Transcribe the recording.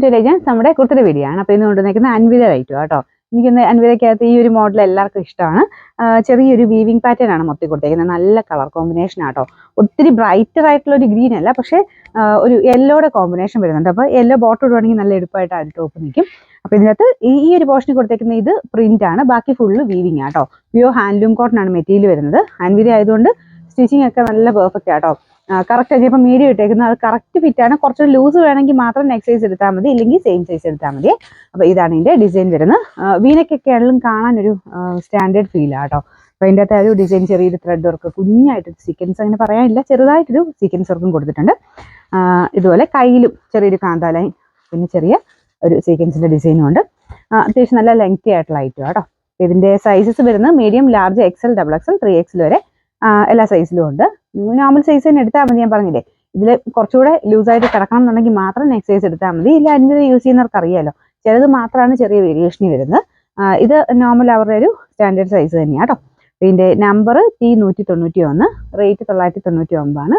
To legends നമ്മുടെ കുർത്തിയുടെ video ആണ്. അപ്പോൾ ഇന്ന് കൊണ്ടുവന്നിരിക്കുന്ന അൻവിത റൈറ്റും കേട്ടോ. എനിക്കൊന്ന് അൻവിതയ്ക്കകത്ത് ഈ ഒരു മോഡൽ എല്ലാവർക്കും ഇഷ്ടമാണ്. ചെറിയൊരു വീവിങ് പാറ്റേൺ ആണ് മൊത്തം കൊടുത്തേക്കുന്നത്. നല്ല കളർ കോമ്പിനേഷൻ ആട്ടോ. ഒത്തിരി ബ്രൈറ്റർ ആയിട്ടുള്ള ഒരു ഗ്രീൻ അല്ല, പക്ഷേ ഒരു യെല്ലോയുടെ കോമ്പിനേഷൻ വരുന്നുണ്ട്. അപ്പോൾ യെല്ലോ ബോട്ടം ഇടുവാണെങ്കിൽ നല്ല എടുപ്പായിട്ട് ആ ഒരു ടോപ്പ് നിൽക്കും. അപ്പോൾ ഇതിനകത്ത് ഈ ഒരു പോർഷനിൽ കൊടുത്തേക്കുന്ന ഇത് പ്രിന്റ് ആണ്, ബാക്കി ഫുള്ള് വീവിങ് ആട്ടോ. പ്യൂർ ഹാൻഡ്ലൂം കോട്ടൺ ആണ് മെറ്റീരിയൽ വരുന്നത്. അൻവിത ആയതുകൊണ്ട് സ്റ്റിച്ചിങ് ഒക്കെ നല്ല പെർഫെക്റ്റ് ആട്ടോ. കറക്റ്റ് ചിലപ്പോൾ മീഡിയം ഇട്ടേക്കുന്നത് അത് കറക്റ്റ് ഫിറ്റാണ്. കുറച്ച് ലൂസ് വേണമെങ്കിൽ മാത്രം നെക്സ്റ്റ് സൈസ് എടുത്താൽ മതി, ഇല്ലെങ്കിൽ സെയിം സൈസ് എടുത്താൽ മതി. അപ്പോൾ ഇതാണ് ഇതിൻ്റെ ഡിസൈൻ വരുന്നത്. വീനക്കൊക്കെ ആണെങ്കിലും കാണാനൊരു സ്റ്റാൻഡേർഡ് ഫീലാണ് കേട്ടോ. അപ്പോൾ അതിൻ്റെ അകത്ത് ഒരു ഡിസൈൻ ചെറിയൊരു ത്രെഡ് വർക്ക്, കുഞ്ഞായിട്ടൊരു സീക്വൻസ് അങ്ങനെ പറയാനില്ല, ചെറുതായിട്ടൊരു സീക്വൻസ് വർക്കും കൊടുത്തിട്ടുണ്ട്. ഇതുപോലെ കയ്യിലും ചെറിയൊരു കാന്ത ലൈൻ, പിന്നെ ചെറിയ ഒരു സീക്വൻസിൻ്റെ ഡിസൈനും ഉണ്ട്. അത്യാവശ്യം നല്ല ലെങ്തി ആയിട്ടുള്ള ഐറ്റം കേട്ടോ. ഇതിൻ്റെ സൈസസ് വരുന്നത് medium, large, XL, XXL, 3XL വരെ എല്ലാ സൈസിലും ഉണ്ട്. നോർമൽ സൈസ് തന്നെ എടുത്താൽ മതി. ഞാൻ പറഞ്ഞില്ലേ, ഇതിൽ കുറച്ചുകൂടെ ലൂസായിട്ട് കിടക്കണം എന്നുണ്ടെങ്കിൽ മാത്രം നെക്സ്റ്റ് സൈസ് എടുത്താൽ മതി. ഇല്ല, അൻവിത യൂസ് ചെയ്യുന്നവർക്ക് അറിയാമല്ലോ, ചിലത് മാത്രമാണ് ചെറിയ വേരിയേഷനിൽ വരുന്നത്. ഇത് നോർമൽ അവരുടെ ഒരു സ്റ്റാൻഡേർഡ് സൈസ് തന്നെയാണ് കേട്ടോ. ഇതിൻ്റെ നമ്പർ T191, റേറ്റ് 999 ആണ്.